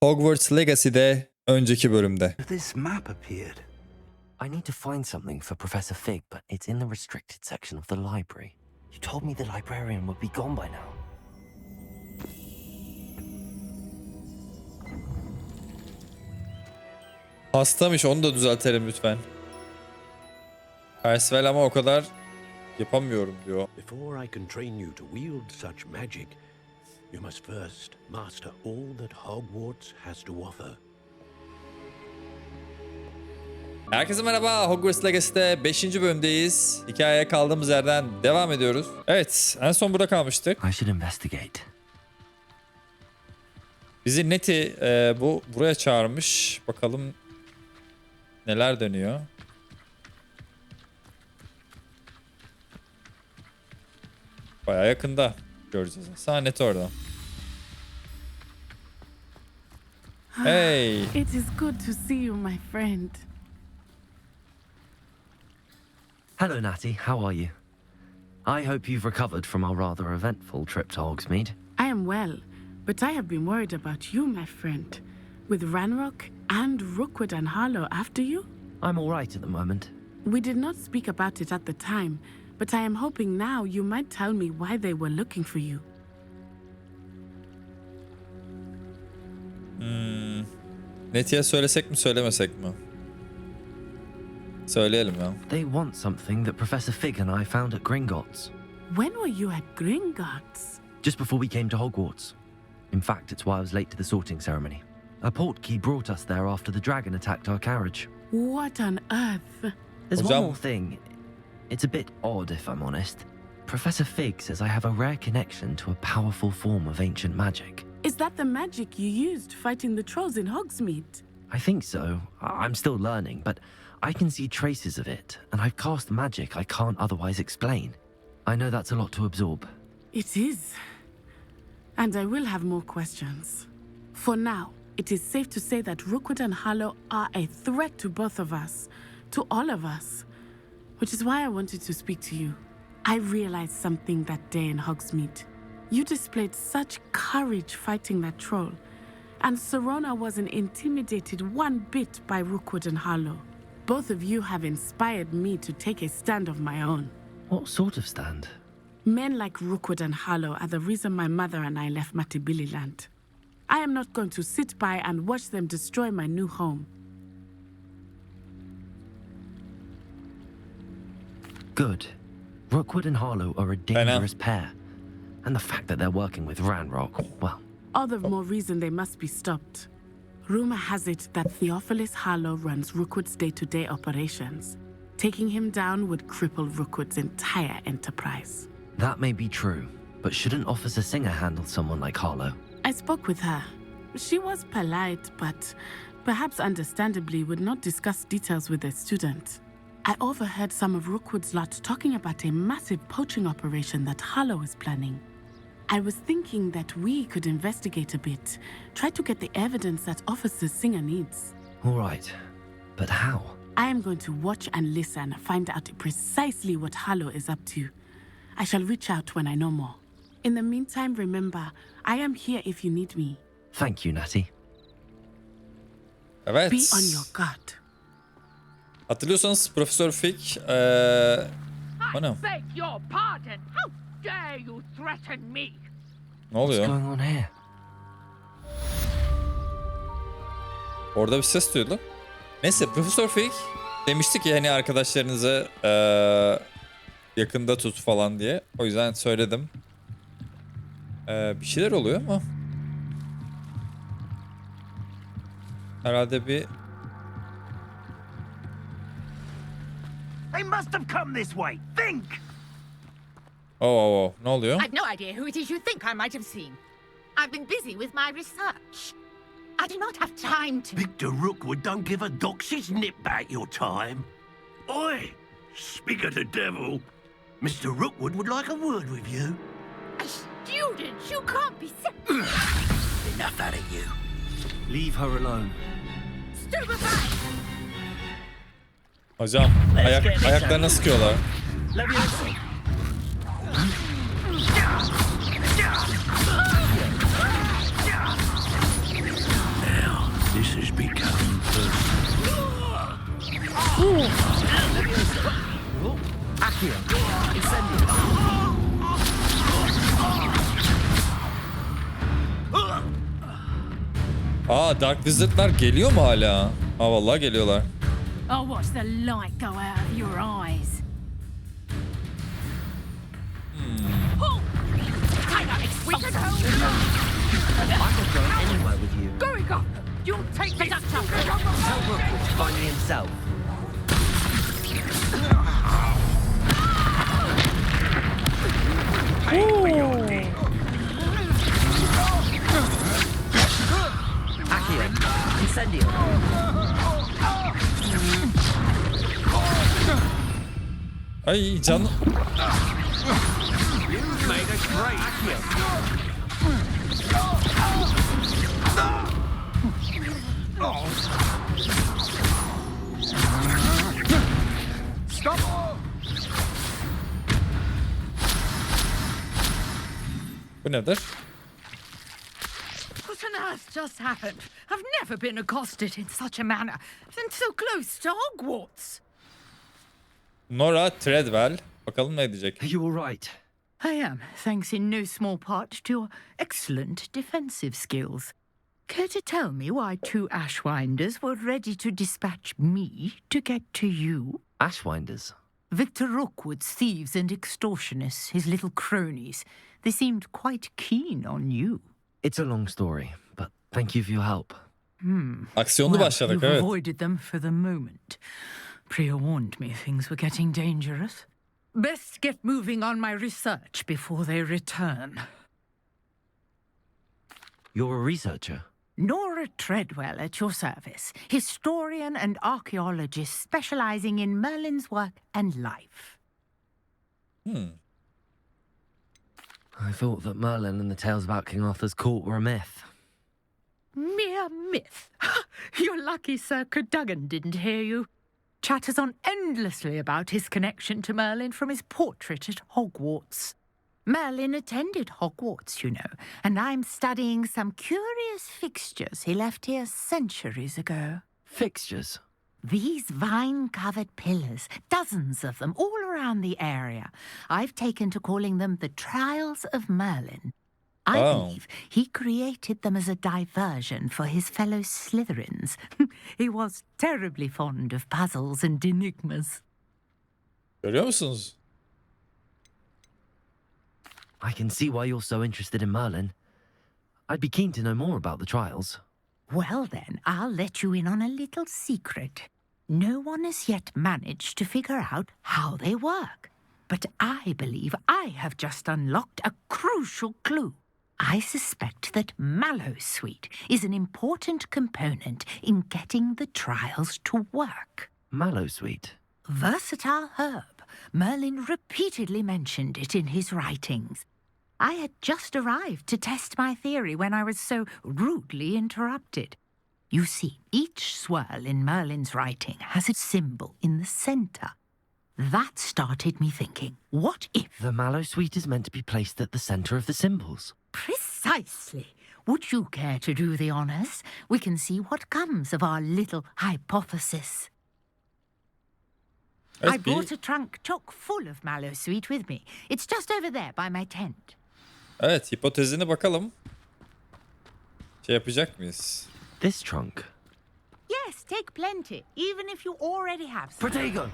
Hogwarts Legacy'de önceki bölümde. This map appeared. I need to find something for Professor Fig, but it's in the restricted section of the library. You told me the librarian would be gone by now. Hastamış, onu da düzeltelim lütfen. Percival ama o kadar yapamıyorum diyor. Before I can train you to wield such magic, you must first master all that Hogwarts has to offer. Herkese merhaba, Hogwarts Legacy'de 5. bölümdeyiz. Hikayeye kaldığımız yerden devam ediyoruz. Evet, en son burada kalmıştık. I should investigate. Bizi Neti buraya çağırmış. Bakalım neler dönüyor. Bayağı yakında göreceğiz. Neti orada. Hey. It is good to see you, my friend. Hello, Natty. How are you? I hope you've recovered from our rather eventful trip to Hogsmeade. I am well, but I have been worried about you, my friend. With Ranrock and Rookwood and Harlow after you? I'm all right at the moment. We did not speak about it at the time, but I am hoping now you might tell me why they were looking for you. Neti'ye söylesek mi söylemesek mi? Söyleyelim ya. They want something that Professor Fig and I found at Gringotts. When were you at Gringotts? Just before we came to Hogwarts. In fact, it's why I was late to the sorting ceremony. A portkey brought us there after the dragon attacked our carriage. What on earth? There's Hocam- one more thing. It's a bit odd, if I'm honest. Professor Fig says I have a rare connection to a powerful form of ancient magic. Is that the magic you used fighting the trolls in Hogsmeade? I think so. I'm still learning, but I can see traces of it, and I've cast magic I can't otherwise explain. I know that's a lot to absorb. It is. And I will have more questions. For now, it is safe to say that Rookwood and Harlow are a threat to both of us, to all of us, which is why I wanted to speak to you. I realized something that day in Hogsmeade. You displayed such courage fighting that troll, and Serona wasn't intimidated one bit by Rookwood and Harlow. Both of you have inspired me to take a stand of my own. What sort of stand? Men like Rookwood and Harlow are the reason my mother and I left Matabeleland. I am not going to sit by and watch them destroy my new home. Good. Rookwood and Harlow are a dangerous pair. And the fact that they're working with Ranrock, well... All the more reason they must be stopped. Rumor has it that Theophilus Harlow runs Rookwood's day-to-day operations. Taking him down would cripple Rookwood's entire enterprise. That may be true, but shouldn't Officer Singer handle someone like Harlow? I spoke with her. She was polite, but perhaps understandably would not discuss details with a student. I overheard some of Rookwood's lot talking about a massive poaching operation that Harlow is planning. I was thinking that we could investigate a bit, try to get the evidence that Officer Singer needs. All right, but how? I am going to watch and listen, find out precisely what Harlow is up to. I shall reach out when I know more. In the meantime, remember, I am here if you need me. Thank you, Natty. Evet. Be on your guard. Hatırlıyorsanız Profesör Fig o ne? Beg your pardon. How dare you threaten me? Ne What's oluyor? going on here? Orada bir ses duyuldu. Neyse, Profesör Fig demişti ki hani arkadaşlarınızı yakında tut falan diye. O yüzden söyledim. Bir şeyler oluyor ama herhalde bir They must have come this way. Think! ne oluyor? I've no idea who it is you think I might have seen. I've been busy with my research. I do not have time to... Victor Rookwood don't give a doxy's nip back your time. Oi! Speak of the devil. Mr. Rookwood would like a word with you. A student? You can't be... Enough out of you. Leave her alone. Stupefied! Hocam ayaklarına sıkıyorlar. This has become Accio. Incendio. Dark Wizard'lar geliyor mu hala? Vallahi geliyorlar. I'll watch the light go out of your eyes. We could hold I could go anywhere with you. going up. You'll take this. Tell Rookwood to find me himself. Accio. Incendio. Ay can. made a great Bu nedir? What on earth just happened? I've never been accosted in such a manner, and so close to Hogwarts. Nora Treadwell. Bakalım ne diyecek. Are you all right? I am, thanks in no small part to your excellent defensive skills. Care to tell me why two Ashwinders were ready to dispatch me to get to you? Ashwinders. Victor Rookwood's thieves and extortionists, his little cronies. They seemed quite keen on you. It's a long story, but thank you for your help. Aksiyonlu başladık, you've evet. avoided them for the moment. Priya warned me things were getting dangerous. Best get moving on my research before they return. You're a researcher. Nora Treadwell at your service, historian and archaeologist specializing in Merlin's work and life. I thought that Merlin and the tales about King Arthur's court were a myth. Mere myth. You're lucky Sir Cadogan didn't hear you. Chatters on endlessly about his connection to Merlin from his portrait at Hogwarts. Merlin attended Hogwarts, you know, and I'm studying some curious fixtures he left here centuries ago. Fixtures. These vine-covered pillars, dozens of them all around the area. I've taken to calling them the Trials of Merlin. I believe he created them as a diversion for his fellow Slytherins. He was terribly fond of puzzles and enigmas. Görüyor musunuz? I can see why you're so interested in Merlin. I'd be keen to know more about the trials. Well then, I'll let you in on a little secret. No one has yet managed to figure out how they work. But I believe I have just unlocked a crucial clue. I suspect that Mallowsweet is an important component in getting the trials to work. Mallowsweet. Versatile herb. Merlin repeatedly mentioned it in his writings. I had just arrived to test my theory when I was so rudely interrupted. You see, each swirl in Merlin's writing has a symbol in the center. That started me thinking, what if... The Mallowsweet is meant to be placed at the center of the symbols. Precisely. Would you care to do the honors? We can see what comes of our little hypothesis. I brought a trunk chock full of Mallowsweet with me. It's just over there by my tent. Evet, hipotezine bakalım. Şey yapacak mıyız? This trunk. Yes, take plenty, even if you already have some. Protego!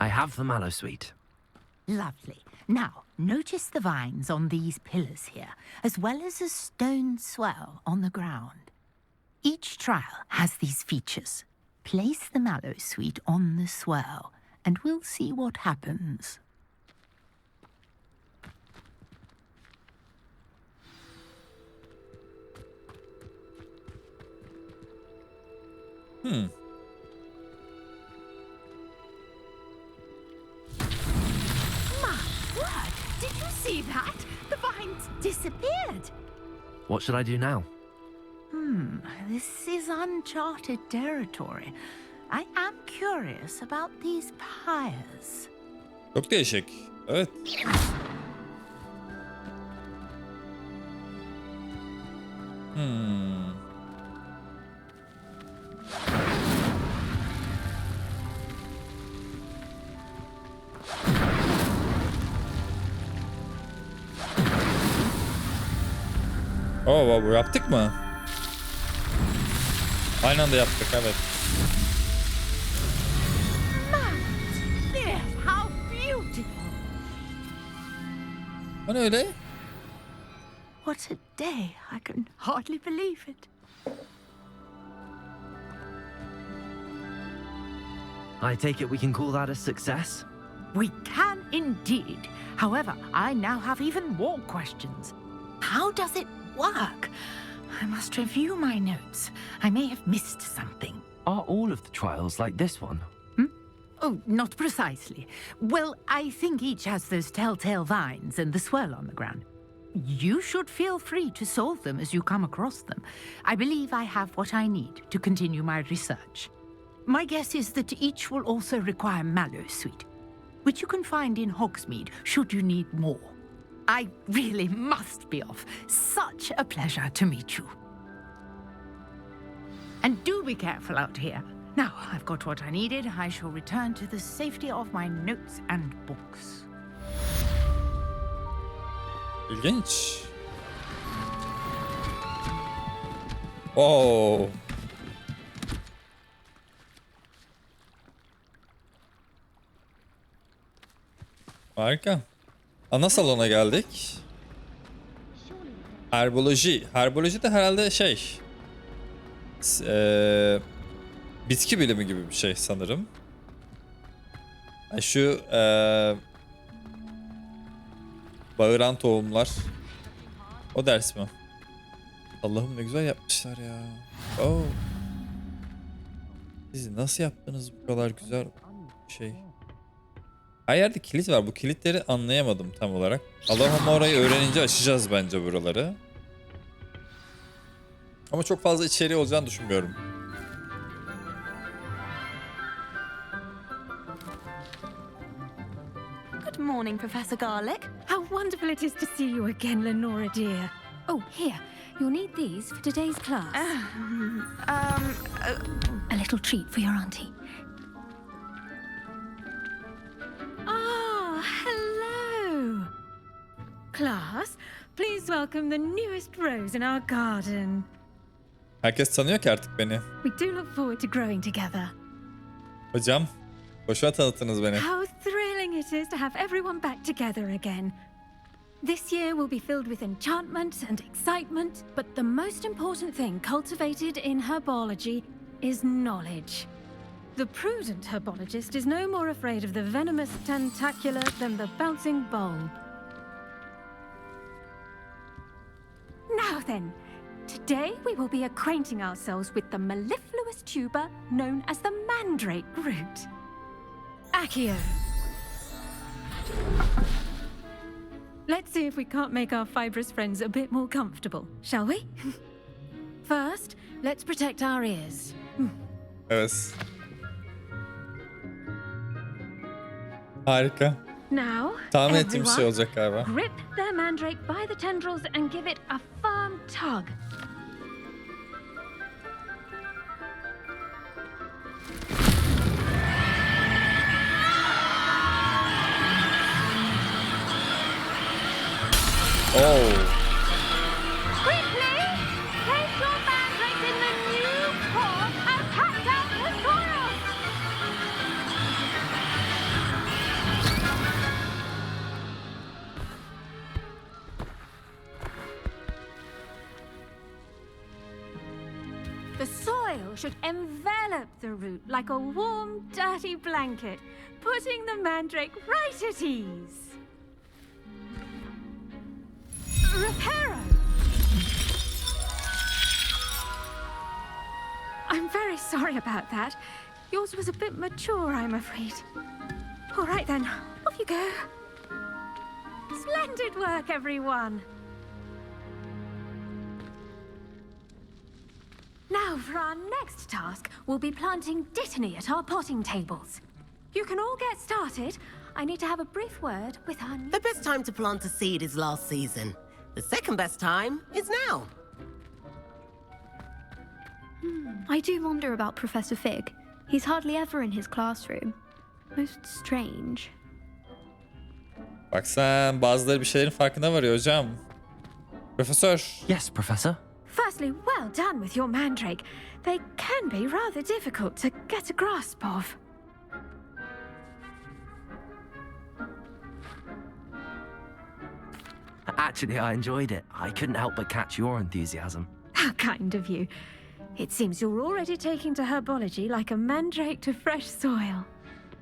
I have the Mallowsweet. Lovely. Now, notice the vines on these pillars here, as well as a stone swell on the ground. Each trial has these features. Place the Mallowsweet on the swell, and we'll see what happens. My word! Did you see that? The vines disappeared. What should I do now? This is uncharted territory. I am curious about these pyres. Çok değişik. Evet. Oo, bu yaptık mı? Aynı anda yaptık, evet. Yes, how beautiful! O ne öyle? What a day! I can hardly believe it. I take it we can call that a success? We can indeed. However, I now have even more questions. How does it work? I must review my notes. I may have missed something. Are all of the trials like this one? Oh, not precisely. Well, I think each has those telltale vines and the swirl on the ground. You should feel free to solve them as you come across them. I believe I have what I need to continue my research. My guess is that each will also require mallow sweet, which you can find in Hogsmeade should you need more. I really must be off. Such a pleasure to meet you. And do be careful out here. Now I've got what I needed, I shall return to the safety of my notes and books. İlginç. Oo. Harika. Ana salona geldik. Herboloji. Herboloji de herhalde şey... bitki bilimi gibi bir şey sanırım. Yani şu... bağıran tohumlar. O ders mi? Allah'ım ne güzel yapmışlar ya. Oo. Siz nasıl yaptınız bu kadar güzel şey? Her yerde kilit var. Bu kilitleri anlayamadım tam olarak. Allah'ım orayı öğrenince açacağız bence buraları. Ama çok fazla içeriği olacağını düşünmüyorum. Good morning, Professor Garlick. How wonderful it is to see you again, Lenora dear. Oh, here. You'll need these for today's class. A little treat for your auntie. Ah, hello. Class, please welcome the newest rose in our garden. Herkes tanıyor ki artık beni. We do look forward to growing together. Hocam, boşuna tanıttınız beni. How thrilling it is to have everyone back together again. This year will be filled with enchantment and excitement, but the most important thing cultivated in herbology is knowledge. The prudent herbologist is no more afraid of the venomous tentacular than the bouncing bulb. Now then, today we will be acquainting ourselves with the mellifluous tuber known as the mandrake root. Accio. Let's see if we can't make our fibrous friends a bit more comfortable, shall we? First, let's protect our ears. Evet. Harika. Now, Tahmin ettiğim bir şey everyone, olacak galiba. grip their mandrake by the tendrils and give it a firm tug. Oh. Quickly! Place your mandrake in the new pot and pack down the soil! The soil should envelop the root like a warm, dirty blanket, putting the mandrake right at ease. Reparo! I'm very sorry about that. Yours was a bit mature, I'm afraid. All right then, off you go. Splendid work, everyone. Now for our next task, we'll be planting dittany at our potting tables. You can all get started. I need to have a brief word with our... The best time to plant a seed is last season. The second best time is now. I do wonder about Professor Fig. He's hardly ever in his classroom. Most strange. Bak sen bazıları bir şeylerin farkına varıyor hocam. Profesör. Yes, Professor. Firstly, well done with your mandrake. They can be rather difficult to get a grasp of. Actually, I enjoyed it. I couldn't help but catch your enthusiasm. How kind of you. It seems you're already taking to herbology like a mandrake to fresh soil.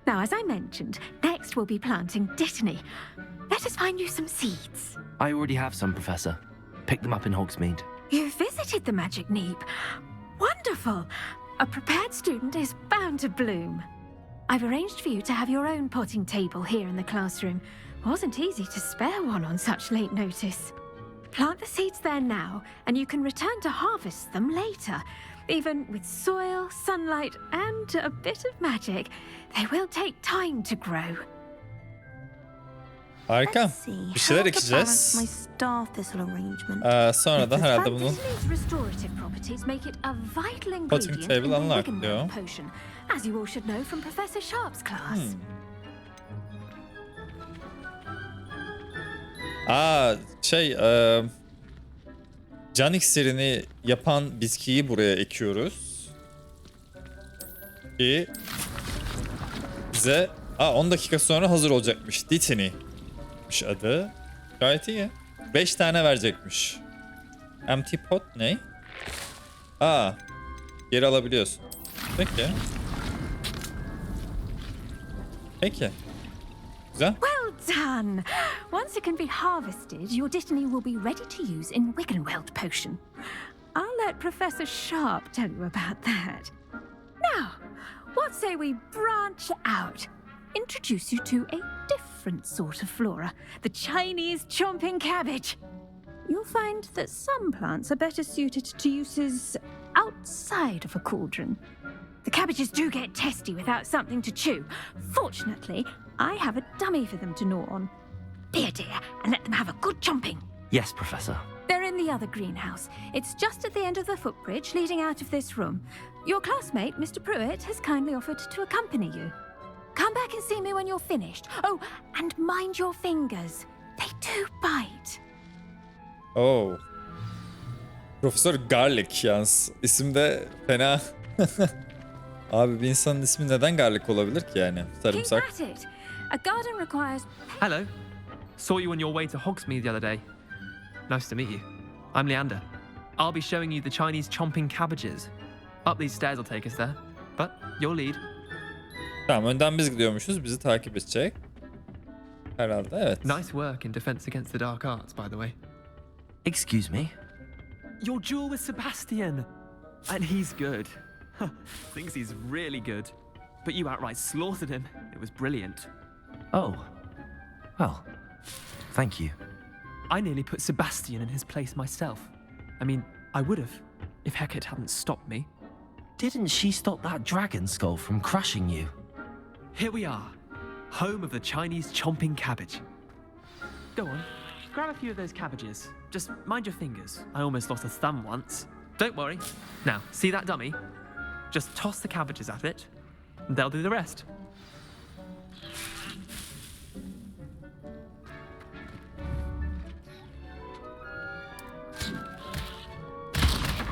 Now, as I mentioned, next we'll be planting dittany. Let us find you some seeds. I already have some, Professor. Picked them up in Hogsmeade. You visited the Magic Neep. Wonderful! A prepared student is bound to bloom. I've arranged for you to have your own potting table here in the classroom. Wasn't easy to spare one on such late notice. Plant the seeds there now, and you can return to harvest them later. Even with soil, sunlight, and a bit of magic, they will take time to grow. Harika. Bir şeyler ekeceğiz. Sonra da herhalde bunu Dittany's restorative properties make it a vital potting ingredient table in the unlocked Wiggenweld diyor. potion, as you all should know from Professor Sharp's class. Can iksirini yapan bitkiyi buraya ekiyoruz. Ki bize 10 dakika sonra hazır olacakmış. Dittany'miş adı. Gayet iyi. 5 tane verecekmiş. Empty pot ne? Geri alabiliyorsun. Peki. Güzel. Well done! Once it can be harvested, your dittany will be ready to use in Wiggenweld potion. I'll let Professor Sharp tell you about that. Now, what say we branch out? Introduce you to a different sort of flora, the Chinese chomping cabbage. You'll find that some plants are better suited to uses outside of a cauldron. The cabbages do get testy without something to chew. Fortunately, I have a dummy for them to gnaw on. Be a dear and let them have a good chomping. Yes, Professor. They're in the other greenhouse. It's just at the end of the footbridge leading out of this room. Your classmate, Mr. Pruitt, has kindly offered to accompany you. Come back and see me when you're finished. Oh, and mind your fingers. They do bite. Oh. Profesör Garlic yalnız. İsim de fena. Abi bir insanın ismi neden Garlic olabilir ki yani? Sarımsak. Keep at it. A garden requires... Hello. Saw you on your way to Hogsmeade the other day. Nice to meet you. I'm Leander. I'll be showing you the Chinese chomping cabbages. Up these stairs will take us there. But your lead. Tamam, önden biz gidiyormuşuz. Bizi takip edecek. Herhalde evet. Nice work in Defense Against the Dark Arts, by the way. Excuse me? Your duel with Sebastian. And he's good. Thinks he's really good. But you outright slaughtered him. It was brilliant. Oh. Well, thank you. I nearly put Sebastian in his place myself. I mean, I would have, if Hecate hadn't stopped me. Didn't she stop that dragon skull from crushing you? Here we are, home of the Chinese chomping cabbage. Go on, grab a few of those cabbages. Just mind your fingers. I almost lost a thumb once. Don't worry. Now, see that dummy? Just toss the cabbages at it, and they'll do the rest.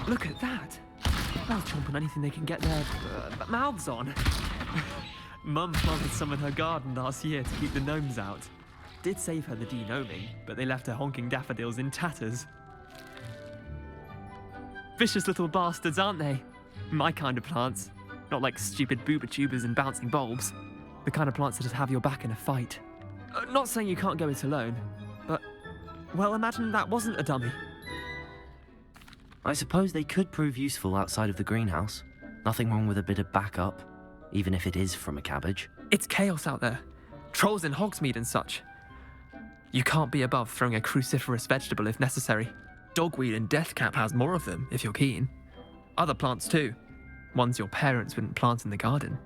Look at that. They'll chomp on anything they can get their mouths on. Mum planted some in her garden last year to keep the gnomes out. Did save her the de-gnoming, but they left her honking daffodils in tatters. Vicious little bastards, aren't they? My kind of plants. Not like stupid booba tubers and bouncing bulbs. The kind of plants that just have your back in a fight. Not saying you can't go it alone, but, well, imagine that wasn't a dummy. I suppose they could prove useful outside of the greenhouse. Nothing wrong with a bit of backup, even if it is from a cabbage. It's chaos out there. Trolls in Hogsmeade and such. You can't be above throwing a cruciferous vegetable if necessary. Dogweed and deathcap has more of them, if you're keen. Other plants too. Ones your parents wouldn't plant in the garden.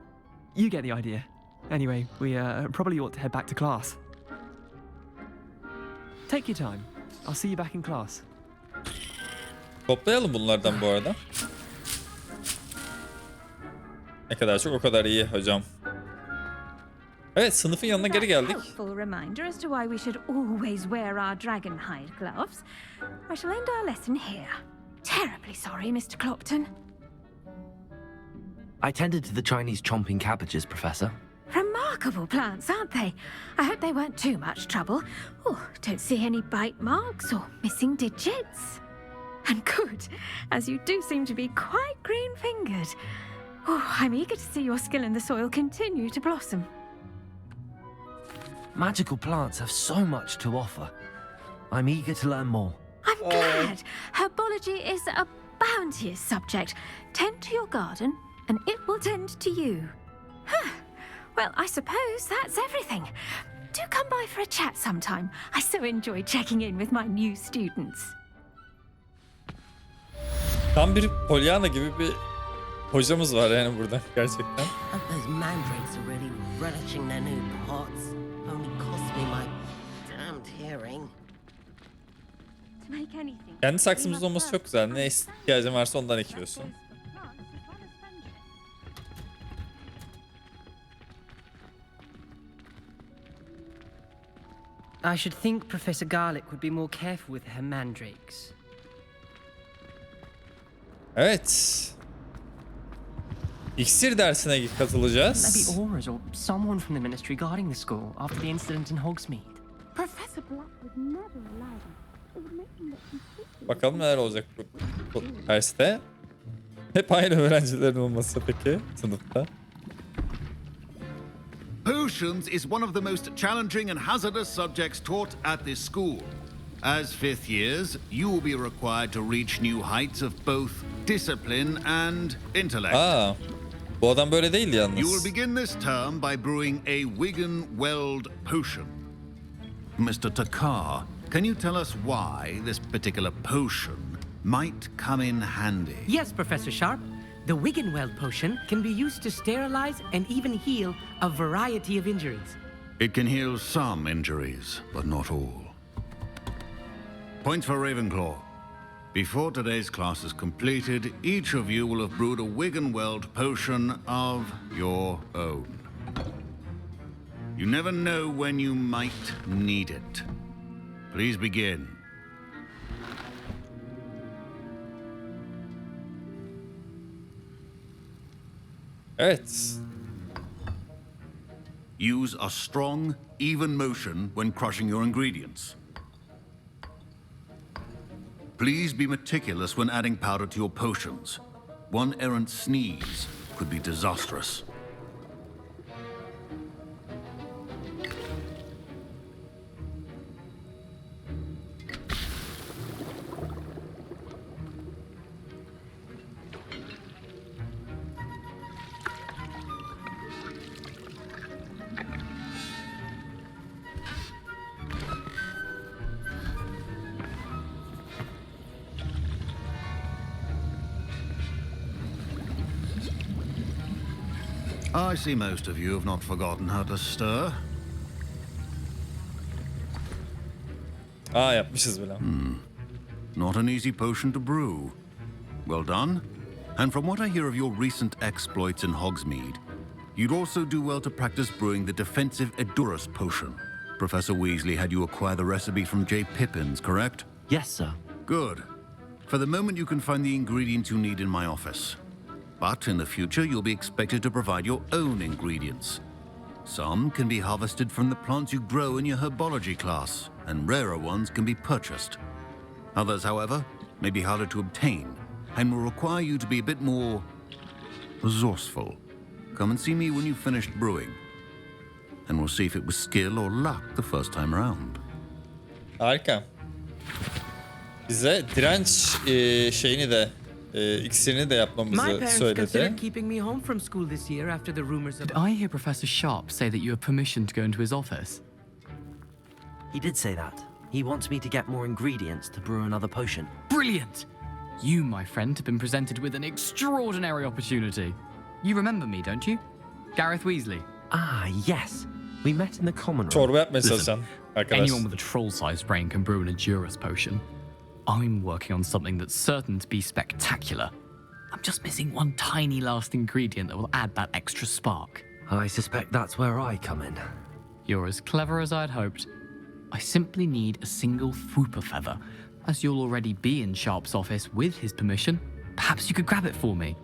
You get the idea. Anyway, we probably ought to head back to class. Take your time. I'll see you back in class. Toplayalım bunlardan bu arada. Ne kadar çok o kadar iyi hocam. Evet, sınıfın yanına geri geldik. Helpful reminder as to why we should always wear our dragon hide gloves. I shall end our lesson here. Terribly sorry, Mr. Clopton. I tended to the Chinese chomping cabbages, Professor. Remarkable plants, aren't they? I hope they weren't too much trouble. Oh, don't see any bite marks or missing digits. And good, as you do seem to be quite green-fingered. Oh, I'm eager to see your skill in the soil continue to blossom. Magical plants have so much to offer. I'm eager to learn more. I'm glad. Herbology is a bounteous subject. Tend to your garden, and it will tend to you. Huh. Well, I suppose that's everything. Do come by for a chat sometime. I so enjoy checking in with my new students. Tam bir Pollyanna gibi bir hocamız var yani burada gerçekten. And those mandrakes are really relishing their new pots. Only cost me my damned hearing. To make anything. Kendi saksımız olması çok güzel. Ne ihtiyacın varsa ondan ekiyorsun. I should think Professor Garlick would be more careful with her mandrakes. Evet. İksir dersine katılacağız. Maybe Aura's or someone from the ministry guarding the school after the incident in Hogsmeade. Professor Black would never allow that. It would make him look completely... Bakalım neler olacak bu derste. Hep aynı öğrencilerin olması peki sınıfta. Potions is one of the most challenging and hazardous subjects taught at this school. As fifth years, you will be required to reach new heights of both discipline and intellect. Aa, bu adam böyle değildi You will yalnız. begin this term by brewing a Wigan Weld potion. Mr. Takar, can you tell us why this particular potion might come in handy? Yes, Professor Sharp. The Wiggenweld potion can be used to sterilize and even heal a variety of injuries. It can heal some injuries, but not all. Points for Ravenclaw. Before today's class is completed, each of you will have brewed a Wiggenweld potion of your own. You never know when you might need it. Please begin. Evet. Use a strong, even motion when crushing your ingredients. Please be meticulous when adding powder to your potions. One errant sneeze could be disastrous. I see most of you have not forgotten how to stir. Aa, yapmışız bile. Not an easy potion to brew. Well done. And from what I hear of your recent exploits in Hogsmeade, you'd also do well to practice brewing the defensive Edurus potion. Professor Weasley had you acquire the recipe from J. Pippin's, correct? Yes, sir. Good. For the moment, you can find the ingredients you need in my office. But in the future, you'll be expected to provide your own ingredients. Some can be harvested from the plants you grow in your herbology class, and rarer ones can be purchased. Others, however, may be harder to obtain, and will require you to be a bit more resourceful. Come and see me when you've finished brewing, and we'll see if it was skill or luck the first time around. Harika. Bize direnç şeyini de iksirini de My yapmamızı parents söyledi. considered keeping me home from school this year after the rumors of... Did I hear Professor Sharp say that you have permission to go into his office? He did say that. He wants me to get more ingredients to brew another potion. Brilliant! You, my friend, have been presented with an extraordinary opportunity. You remember me, don't you? Gareth Weasley. Ah, yes. We met in the common room. Çorba yapmaya Listen, çalışan arkadaş. anyone with a troll-sized brain can brew an Edurus potion. I'm working on something that's certain to be spectacular. I'm just missing one tiny last ingredient that will add that extra spark. I suspect that's where I come in. You're as clever as I'd hoped. I simply need a single Fwooper feather. As you'll already be in Sharp's office with his permission, perhaps you could grab it for me.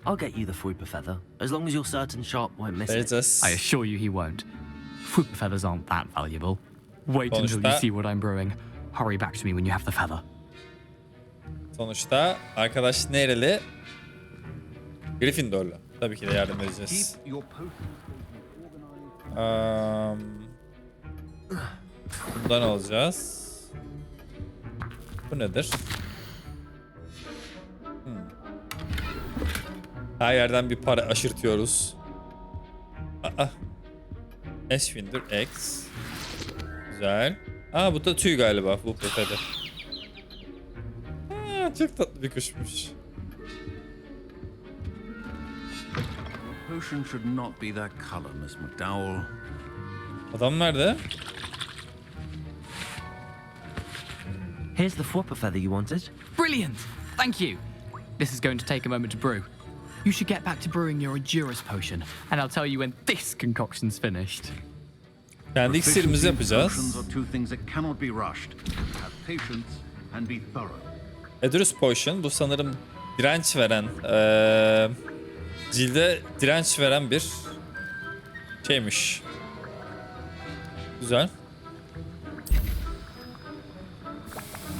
I'll get you the Fwooper feather, as long as you're certain Sharp won't miss it. I assure you he won't. Fwooper feathers aren't that valuable. Wait until you Sonuçta- see what I'm brewing. Hurry back to me when you have the feather. Sonuçta arkadaş nereli? Gryffindorlu. Tabii ki de yardım edeceğiz. Bundan alacağız. Bu nedir? Her yerden bir para aşırtıyoruz. Esfindir X. Güzel. Bu da tüy galiba. Bu feather. Çok tatlı bir kuşmuş. Potion should not be that color, Miss McDowell. Adam nerede? Here's the Fwooper feather you wanted. Brilliant! Thank you. This is going to take a moment to brew. You should get back to brewing your Endurance potion, and I'll tell you when this concoction's finished. Kendi iksirimizi yapacağız. Potions are two things that cannot be rushed. Have patience and be thorough. Endurance potion bu sanırım direnç veren, cilde direnç veren bir şeymiş. Güzel.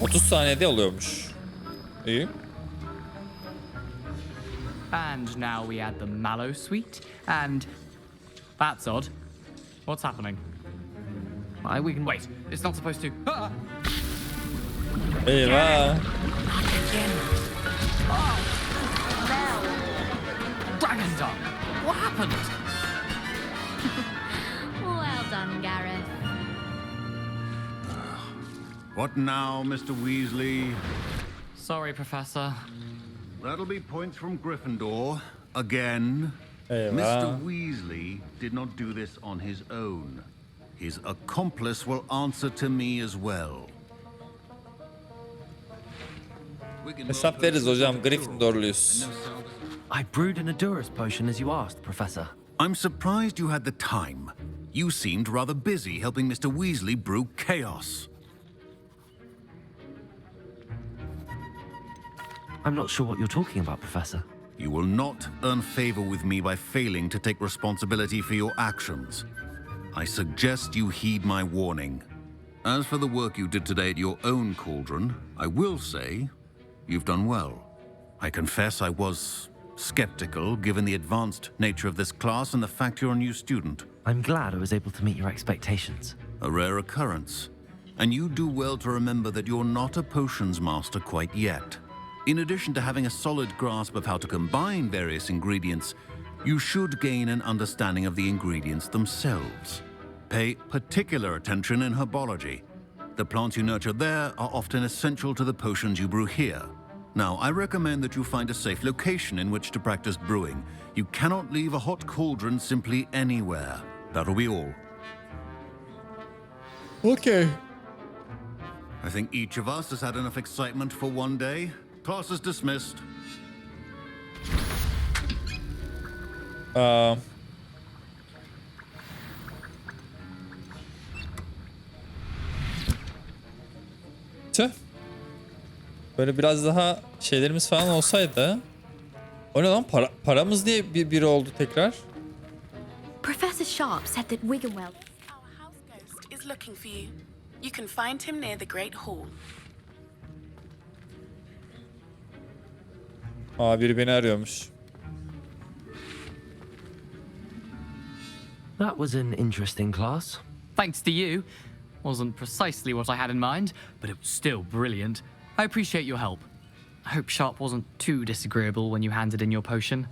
30 saniyede oluyormuş. İyi. And now we add the mallow sweet, and that's odd. What's happening? We can wait. It's not supposed to. Eyvah. Dragon Dung! What happened? Well done, Gareth. What now, Mr. Weasley? Sorry, Professor. That'll be points from Gryffindor. Again. Eyvah. Mr. Weasley did not do this on his own. His accomplice will answer to me as well. Hesap veririz hocam. Gryffindorluyuz. I brewed an Endurance potion as you asked, Professor. I'm surprised you had the time. You seemed rather busy helping Mr. Weasley brew chaos. I'm not sure what you're talking about, Professor. You will not earn favor with me by failing to take responsibility for your actions. I suggest you heed my warning. As for the work you did today at your own cauldron, I will say you've done well. I confess I was skeptical given the advanced nature of this class and the fact you're a new student. I'm glad I was able to meet your expectations. A rare occurrence. And you do well to remember that you're not a potions master quite yet. In addition to having a solid grasp of how to combine various ingredients, you should gain an understanding of the ingredients themselves. Pay particular attention in herbology. The plants you nurture there are often essential to the potions you brew here. Now, I recommend that you find a safe location in which to practice brewing. You cannot leave a hot cauldron simply anywhere. That'll be all. Okay. I think each of us has had enough excitement for one day. Class is dismissed. Tüh. Böyle biraz daha şeylerimiz falan olsaydı. O ne lan? Paramız diye biri oldu tekrar. Professor Sharp said that Wiggenweld. Our house ghost is looking for you. You can find him near the Great Hall. Biri beni arıyormuş. That was an interesting class. Thanks to you. Wasn't precisely what I had in mind, but it was still brilliant. I appreciate your help. I hope Sharp wasn't too disagreeable when you handed in your potion.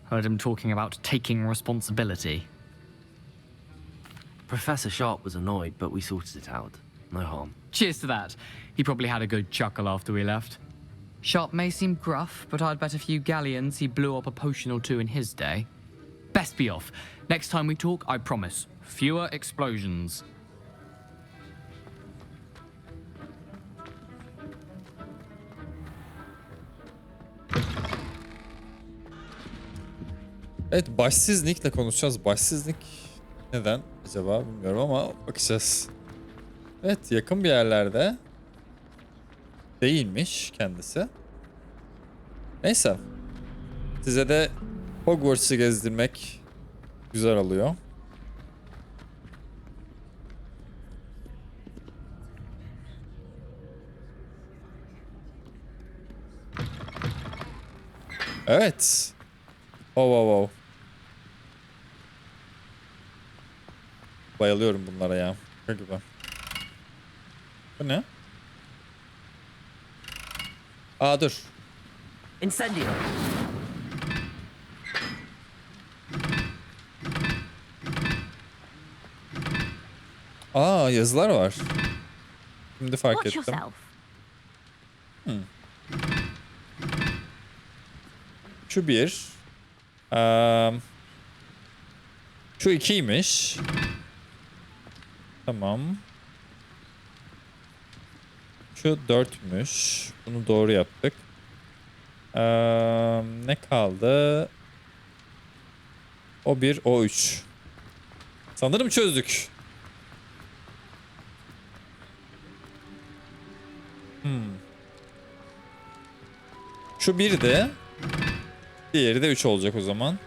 Heard him talking about taking responsibility. Professor Sharp was annoyed, but we sorted it out. No harm. Cheers to that. He probably had a good chuckle after we left. Sharp may seem gruff, but I'd bet a few galleons he blew up a potion or two in his day. Best be off. Next time we talk, I promise, fewer explosions. Evet, başsız Nick'le konuşacağız. Başsız Nick neden acaba bilmiyorum ama bakacağız. Evet, yakın bir yerlerde değilmiş kendisi. Neyse. Size de Hogwarts'ı gezdirmek güzel oluyor. Evet. Wow. Bayılıyorum bunlara ya. Ne gibi. Bu ne? Aa dur. Incendio. Aa, yazılar var. Şimdi fark Watch ettim. yourself. Şu bir. Şu ikiymiş. Tamam. Şu 4'müş. Bunu doğru yaptık. Ne kaldı? O 1, o 3. Sanırım çözdük. Şu 1 de. Diğeri de 3 olacak o zaman.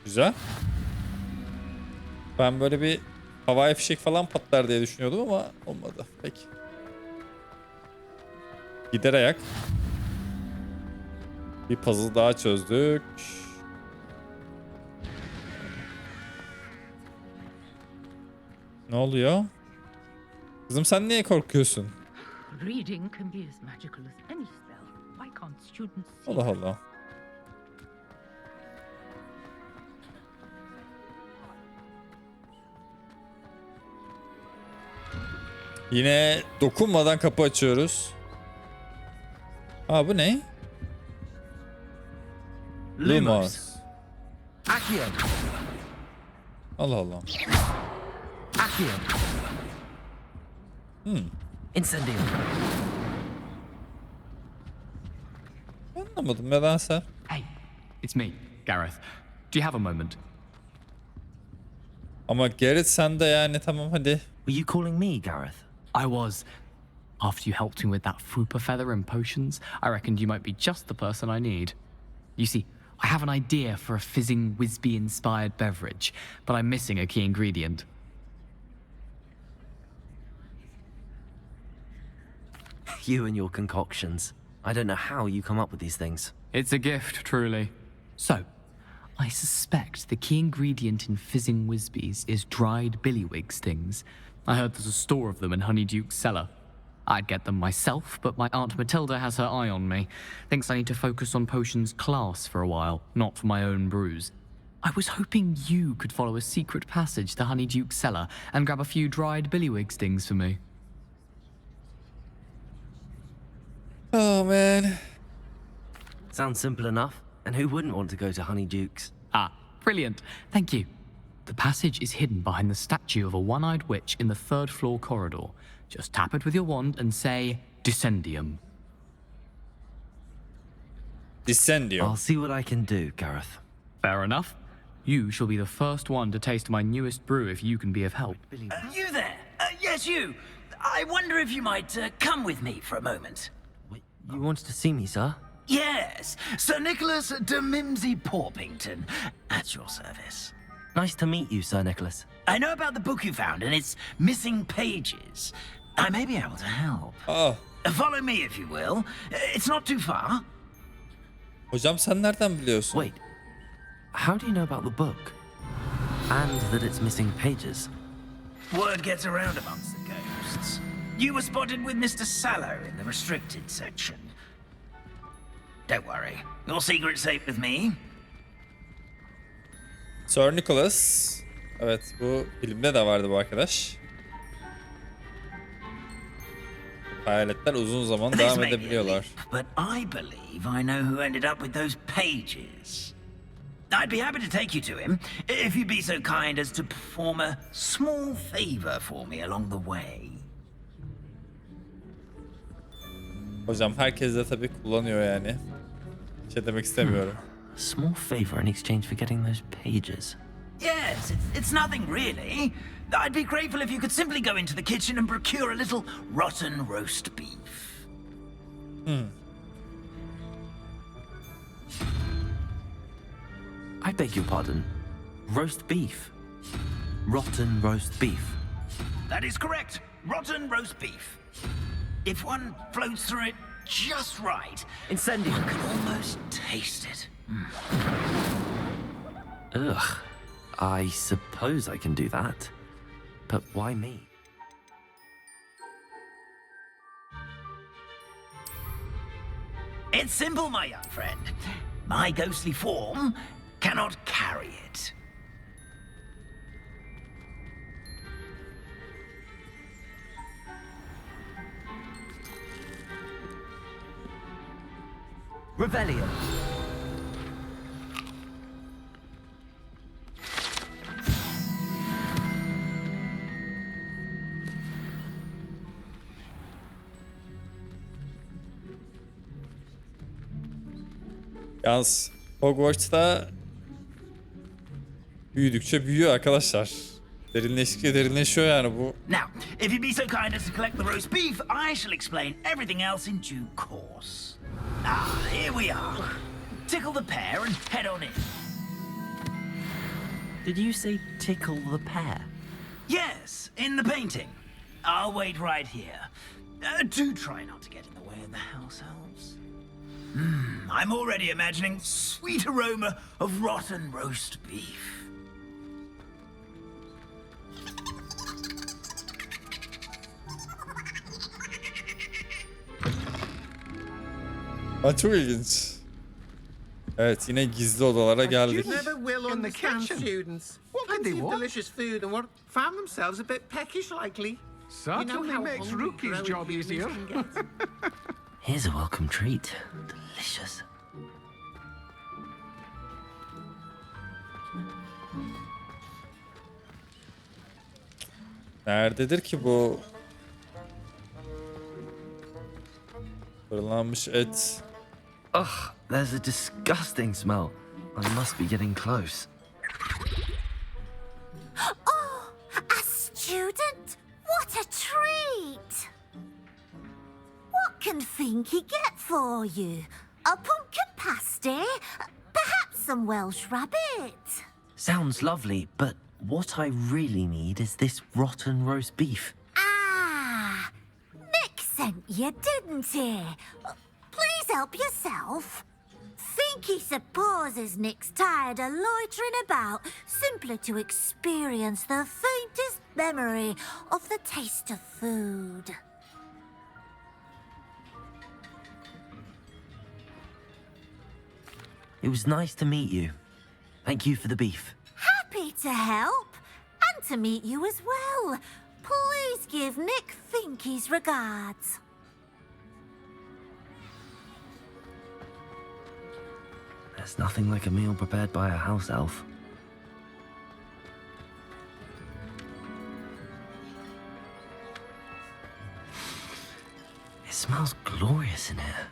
Güzel. Ben böyle bir havai fişek falan patlar diye düşünüyordum ama olmadı. Peki. Gider ayak. Bir puzzle daha çözdük. Ne oluyor? Kızım sen niye korkuyorsun? Reading can be as magical as any spell. Why can't students see? Allah Allah. Yine dokunmadan kapı açıyoruz. Aa bu ne? Lumos. Accio. Allah Allah. Accio. Incendio. Anlamadım nedense. Hey, it's me, Gareth. Do you have a moment? Ama Gareth sen de yani tamam hadi. Were you calling me, Gareth? I was. After you helped me with that Fupa feather and potions, I reckoned you might be just the person I need. You see, I have an idea for a fizzing Whizbee-inspired beverage, but I'm missing a key ingredient. You and your concoctions. I don't know how you come up with these things. It's a gift, truly. So, I suspect the key ingredient in fizzing Whizbees is dried billywig stings. I heard there's a store of them in Honeyduke's cellar. I'd get them myself, but my Aunt Matilda has her eye on me. Thinks I need to focus on potions class for a while, not for my own brews. I was hoping you could follow a secret passage to Honeyduke's cellar and grab a few dried billywig stings for me. Oh man. Sounds simple enough. And who wouldn't want to go to Honeyduke's? Ah, brilliant. Thank you. The passage is hidden behind the statue of a one-eyed witch in the third floor corridor. Just tap it with your wand and say, Descendium. Descendium. I'll see what I can do, Gareth. Fair enough. You shall be the first one to taste my newest brew if you can be of help. You there? Yes, you. I wonder if you might come with me for a moment. Wait, you wanted to see me, sir? Yes, Sir Nicholas de Mimsy Porpington, at your service. Nice to meet you, Sir Nicholas. I know about the book you found and its missing pages. I may be able to help. Oh. Follow me if you will. It's not too far. Hocam sen nereden biliyorsun? Wait, how do you know about the book? And that it's missing pages? Word gets around amongst the ghosts. You were spotted with Mr. Sallow in the restricted section. Don't worry, your secret's safe with me. Sir Nicholas. Evet bu filmde de vardı bu arkadaş. Hayaletler uzun zaman This devam may be a edebiliyorlar. leap, but I believe I know who ended up with those pages. I'd be happy to take you to him, if you'd be so kind as to perform a small favor for me along the way. Hocam herkes de tabii kullanıyor yani. Bir şey demek istemiyorum. A small favor in exchange for getting those pages. Yes, it's nothing really. I'd be grateful if you could simply go into the kitchen and procure a little rotten roast beef. I beg your pardon. Roast beef. Rotten roast beef. That is correct. Rotten roast beef. If one floats through it just right, Incendio. one can almost taste it. Ugh. I suppose I can do that. But why me? It's simple, my young friend. My ghostly form cannot carry it. Revelio. Yalnız Hogwarts'ta büyüdükçe büyüyor arkadaşlar. Derinleştikçe derinleşiyor yani bu. Now, if you'd be so kind as to collect the roast beef, I shall explain everything else in due course. Here we are. Tickle the pear and head on in. Did you say tickle the pear? Yes, in the painting. I'll wait right here. Do try not to get in the way of the house elves. I'm already imagining sweet aroma of rotten roast beef. Ha, çok ilginç. Evet, yine gizli odalara geldik. Never will understand students. What they what? delicious food and found themselves a bit peckish likely. Certainly makes Rookie's job easier. Here's a welcome treat. Delicious. Nerededir ki bu fırınlanmış et? Ugh, there's a disgusting smell. I must be getting close. Oh, a student? What a treat! What can Finky get for you? A pumpkin pasty? Perhaps some Welsh rabbit? Sounds lovely, but what I really need is this rotten roast beef. Ah, Nick sent you, didn't he? Please help yourself. Finky supposes Nick's tired of loitering about simply to experience the faintest memory of the taste of food. It was nice to meet you. Thank you for the beef. Happy to help, and to meet you as well. Please give Nick Finky's regards. There's nothing like a meal prepared by a house elf. It smells glorious in here.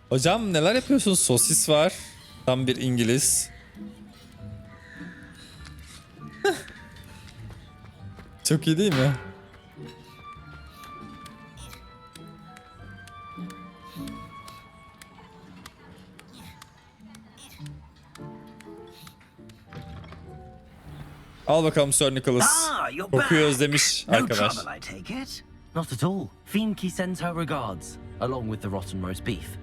Hocam neler yapıyorsun? Sosis var. Tam bir İngiliz. Çok iyi değil mi? Al bakalım Sir Nicholas. you're Kokuyu back. özlemiş No arkadaş. trouble, I take it. Not at all. Finky sends her regards, along with the rotten roast beef.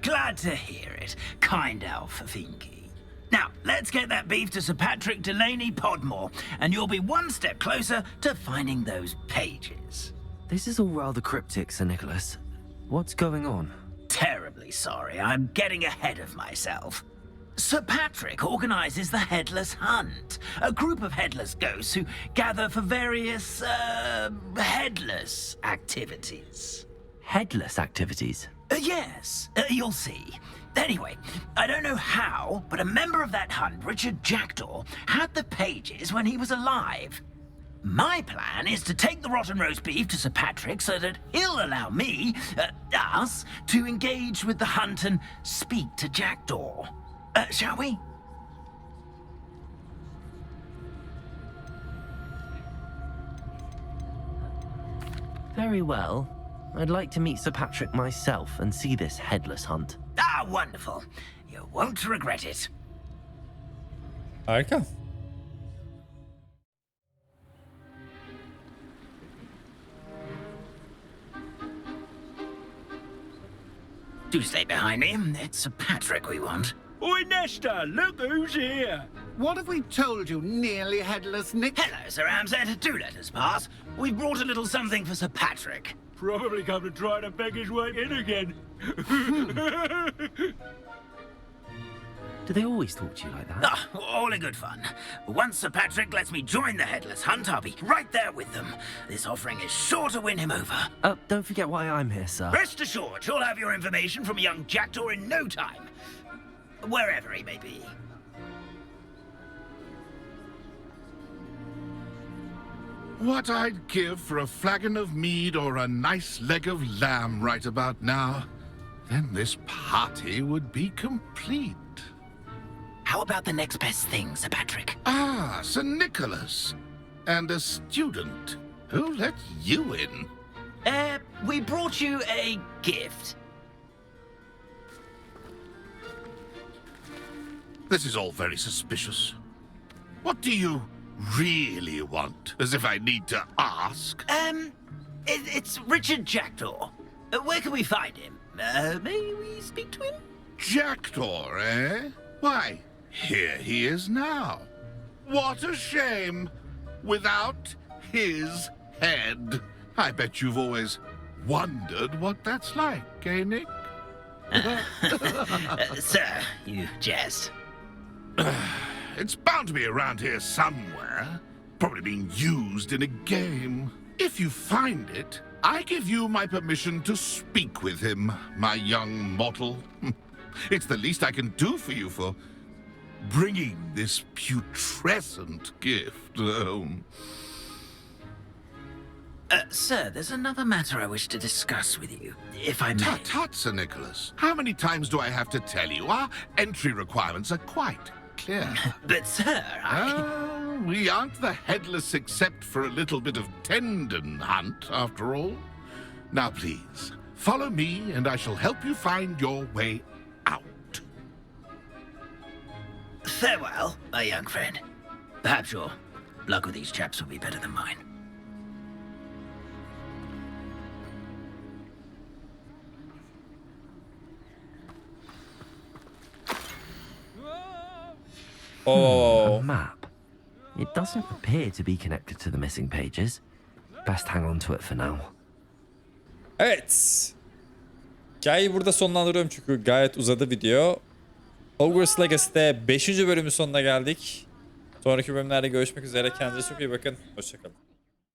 Glad to hear it. Kind elf, Finky. Now, let's get that beef to Sir Patrick Delaney Podmore, and you'll be one step closer to finding those pages. This is all rather cryptic, Sir Nicholas. What's going on? Terribly sorry, I'm getting ahead of myself. Sir Patrick organizes the Headless Hunt, a group of headless ghosts who gather for various, headless activities. Headless activities? Yes, you'll see. Anyway, I don't know how, but a member of that hunt, Richard Jackdaw, had the pages when he was alive. My plan is to take the rotten roast beef to Sir Patrick so that he'll allow me, us, to engage with the hunt and speak to Jackdaw. Shall we? Very well. I'd like to meet Sir Patrick myself and see this headless hunt. Ah, wonderful. You won't regret it. Harika. Do stay behind me. It's Sir Patrick we want. Oi, Nesta, look who's here. What have we told you, nearly headless Nick? Hello, Sir Ramsed. Do let us pass. We've brought a little something for Sir Patrick. Probably come to try to beg his way in again. Do they always talk to you like that? Ah, all in good fun. Once Sir Patrick lets me join the headless hunt, I'll be right there with them. This offering is sure to win him over. Don't forget why I'm here, sir. Rest assured, you'll have your information from a young Jackdaw in no time. Wherever he may be. What I'd give for a flagon of mead or a nice leg of lamb right about now. Then this party would be complete. How about the next best thing, Sir Patrick? Ah, Sir Nicholas. And a student. Who let you in? We brought you a gift. This is all very suspicious. What do you really want? As if I need to ask. It's Richard Jackdaw. Where can we find him? May we speak to him? Jackdaw, eh? Why, here he is now. What a shame. Without his head. I bet you've always wondered what that's like, eh, Nick? Sir, you jest. It's bound to be around here somewhere. Probably being used in a game. If you find it, I give you my permission to speak with him, my young mortal. It's the least I can do for you for bringing this putrescent gift home. Sir, there's another matter I wish to discuss with you, if I may. Tut, tut, Sir Nicholas. How many times do I have to tell you? Our entry requirements are quite clear. But, sir, we aren't the headless except for a little bit of tendon hunt, after all. Now, please, follow me, and I shall help you find your way out. Farewell, my young friend. Perhaps your luck with these chaps will be better than mine. A map. It doesn't appear to be connected to the missing pages. Best hang on to it for now. Evet. Hikayeyi burada sonlandırıyorum çünkü gayet uzadı video. Hogwarts Legacy'de 5. bölümün sonuna geldik. Sonraki bölümlerde görüşmek üzere. Kendinize çok iyi bakın. Hoşçakalın.